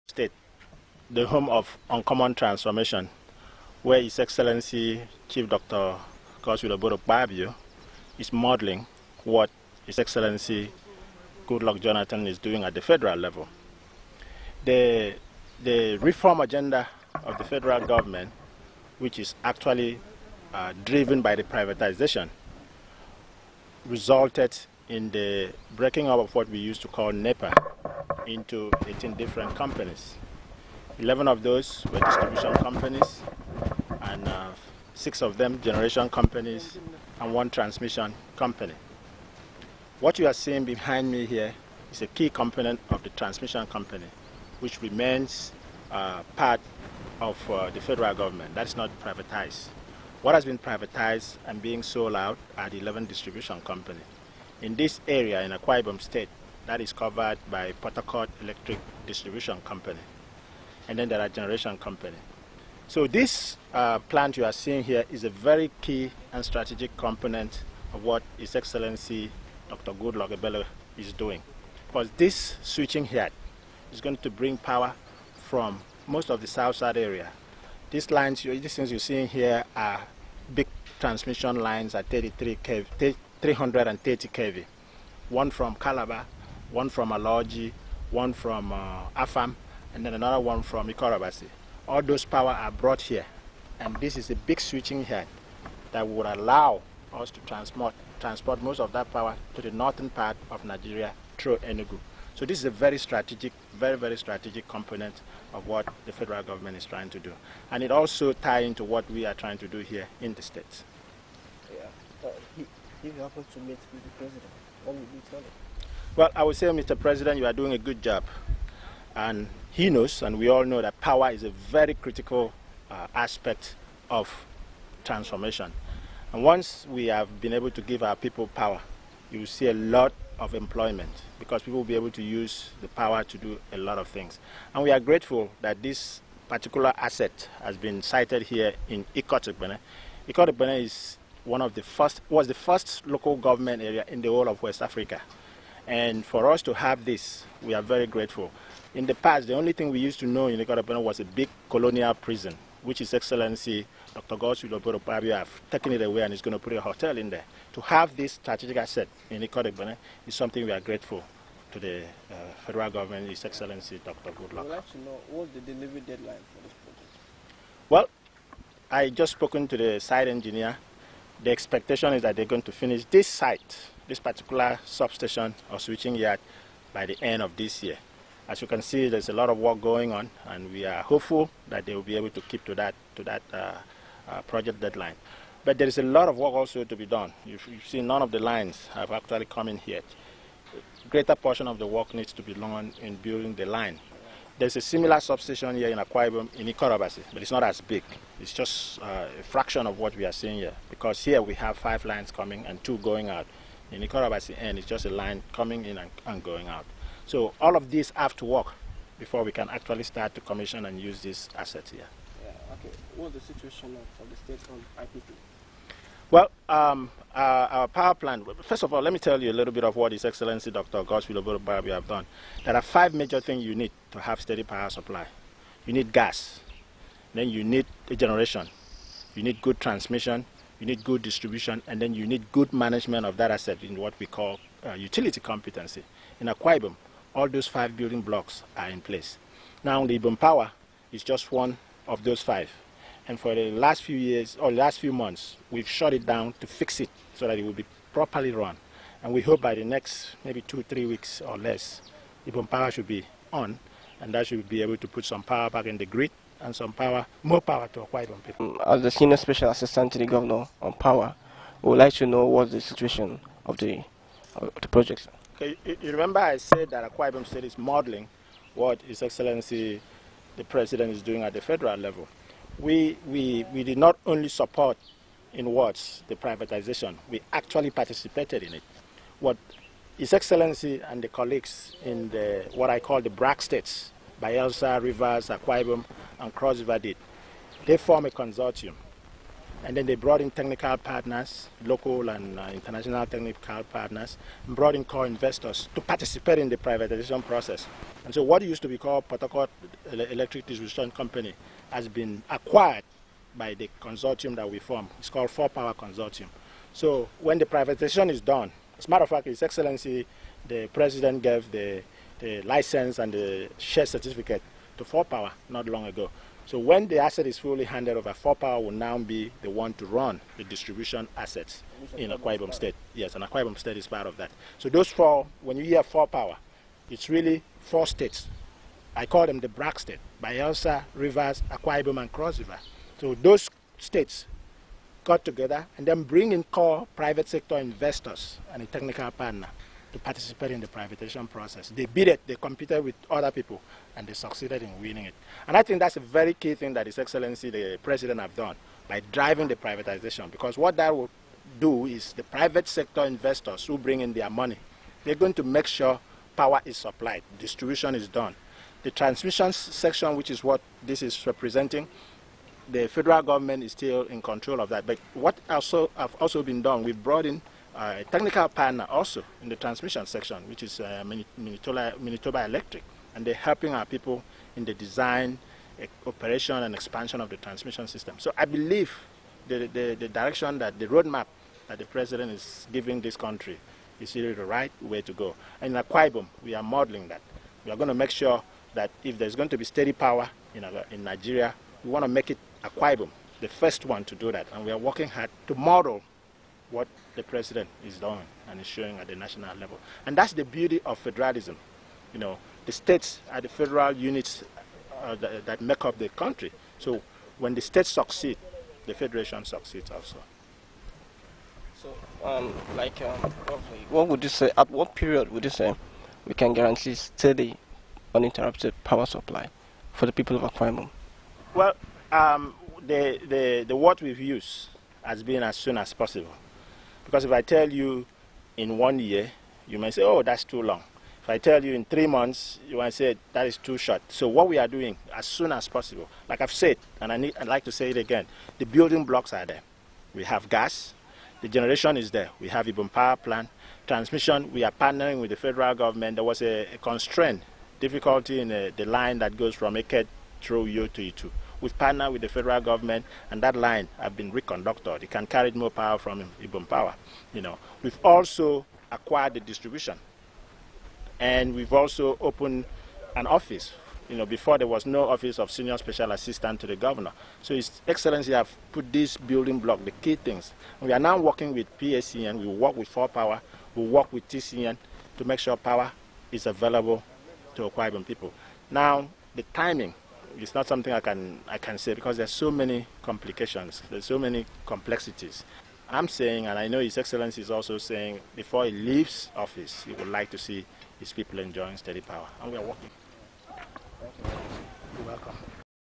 State, the home of uncommon transformation, where His Excellency Chief Dr. Goodluck Babio is modeling what His Excellency Goodluck Jonathan is doing at the federal level. The reform agenda of the federal government, which is actually driven by the privatization, resulted in the breaking up of what we used to call NEPA into 18 different companies. 11 of those were distribution companies, and 6 of them generation companies, and 1 transmission company. What you are seeing behind me here is a key component of the transmission company, which remains part of the federal government. That is not privatized. What has been privatized and being sold out are the 11 distribution companies. In this area, in Akwa Ibom State, that is covered by Port Harcourt Electric Distribution Company. And then there are generation company. So this plant you are seeing here is a very key and strategic component of what His Excellency Dr. Goodluck Ebele is doing. Because this switching here is going to bring power from most of the south-side area. These lines, these things you're seeing here are big transmission lines at 330 kV. One from Calabar, one from Aloji, one from Afam, and then another one from Ikot Ekpene. All those power are brought here, and this is a big switching head that would allow us to transport most of that power to the northern part of Nigeria through Enugu. So this is a very strategic, very strategic component of what the federal government is trying to do. And it also ties into what we are trying to do here in the States. Yeah. If you happen to meet with the president, what would you tell him? Well, I would say, Mr. President, you are doing a good job. And he knows, and we all know, that power is a very critical aspect of transformation. And once we have been able to give our people power, you will see a lot of employment, because people will be able to use the power to do a lot of things. And we are grateful that this particular asset has been sited here in Ikot Ekpene. Ikot Ekpene is was the first local government area in the whole of West Africa. And for us to have this, we are very grateful. In the past, the only thing we used to know in Ikot Ekpene was a big colonial prison, which His Excellency Dr. Goodluck Babio have taken it away and is going to put a hotel in there. To have this strategic asset in Ikot Ekpene is something we are grateful to the federal government, His Excellency Dr. Goodluck. I would like to know what's the delivery deadline for this project? Well, I just spoken to the site engineer. The expectation is that they're going to finish this site, this particular substation or switching yard, by the end of this year. As you can see, there's a lot of work going on, and we are hopeful that they will be able to keep to that project deadline. But there is a lot of work also to be done. You've seen none of the lines have actually come in yet. A greater portion of the work needs to be done in building the line. There's a similar substation here in Akwa Ibom in Ikot Ekpene, but it's not as big. It's just a fraction of what we are seeing here, because here we have 5 lines coming and 2 going out. In Ikot Ekpene, and it's just a line coming in and going out. So all of these have to work before we can actually start to commission and use these assets here. Yeah, okay. What's the situation of the state on IPP? Well, our power plant, first of all, let me tell you a little bit of what His Excellency Dr. Goodluck Babio have done. There are 5 major things you need to have steady power supply. You need gas, then you need a generation, you need good transmission, you need good distribution, and then you need good management of that asset in what we call utility competency. In Akwa Ibom, all those 5 building blocks are in place. Now, the Ibom Power is just one of those 5. And for the last few years, or last few months, we've shut it down to fix it so that it will be properly run. And we hope by the next maybe 2-3 weeks or less, Ibom Power should be on, and that should be able to put some power back in the grid and some power, more power to Akwa Ibom people. As the Senior Special Assistant to the Governor on Power, we would like to know what's the situation of the project. Okay, you remember I said that Akwa Ibom State is modeling what His Excellency the President is doing at the federal level. We did not only support in words the privatization, we actually participated in it. What His Excellency and the colleagues in what I call the BRAC states, Bayelsa, Rivers, Akwa Ibom, and Cross River did, they form a consortium And then they brought in technical partners, local and international technical partners, and brought in core investors to participate in the privatization process. And so what used to be called Port Harcourt Electric Distribution Company has been acquired by the consortium that we formed. It's called 4Power Consortium. So when the privatization is done, as a matter of fact, His Excellency, the President gave the license and the share certificate to 4Power not long ago. So when the asset is fully handed over, 4Power will now be the one to run the distribution assets in Akwa Ibom State. Yes, and Akwa Ibom State is part of that. So those four, when you hear 4Power, it's really 4 states. I call them the BRAC state: Bayelsa, Rivers, Akwa Ibom, and Cross River. So those states got together and then bring in core private sector investors and a technical partner to participate in the privatization process. They bid it, they competed with other people, and they succeeded in winning it. And I think that's a very key thing that His Excellency, the President, have done by driving the privatization, because what that will do is the private sector investors who bring in their money, they're going to make sure power is supplied, distribution is done. The transmission section, which is what this is representing, the federal government is still in control of that. But what also have also been done, we've brought in a technical partner also in the transmission section, which is Manitoba Electric, and they're helping our people in the design, operation, and expansion of the transmission system. So I believe the direction, that the roadmap that the President is giving this country is really the right way to go. And in Akwa Ibom, we are modeling that. We are going to make sure that if there's going to be steady power in Nigeria, we want to make it Akwa Ibom the first one to do that. And we are working hard to model what the President is doing and is showing at the national level. And that's the beauty of federalism. You know, the states are the federal units that make up the country. So when the states succeed, the federation succeeds also. So, what would you say, at what period would you say we can guarantee steady, uninterrupted power supply for the people of Akwa Ibom? Well, the word we've used has been as soon as possible. Because if I tell you in 1 year, you may say, oh, that's too long. If I tell you in 3 months, you might say that is too short. So what we are doing as soon as possible, like I've said, and I'd like to say it again, the building blocks are there. We have gas, the generation is there. We have Ibom Power Plant. Transmission, we are partnering with the federal government. There was a constraint, difficulty in the line that goes from Ikot through Uyo to Itu. We've partnered with the federal government, and that line has been reconducted. It can carry more power from Ibom Power. You know, we've also acquired the distribution, and we've also opened an office. You know, before there was no office of senior special assistant to the governor. So His Excellency have put this building block, the key things. And we are now working with PACN. We work with 4Power. We work with TCN to make sure power is available to Akwa Ibom people. Now, the timing. It's not something I can say, because there's so many complications, there's so many complexities. I'm saying, and I know His Excellency is also saying, before he leaves office, he would like to see his people enjoying steady power, and we are working. Thank you. You're welcome.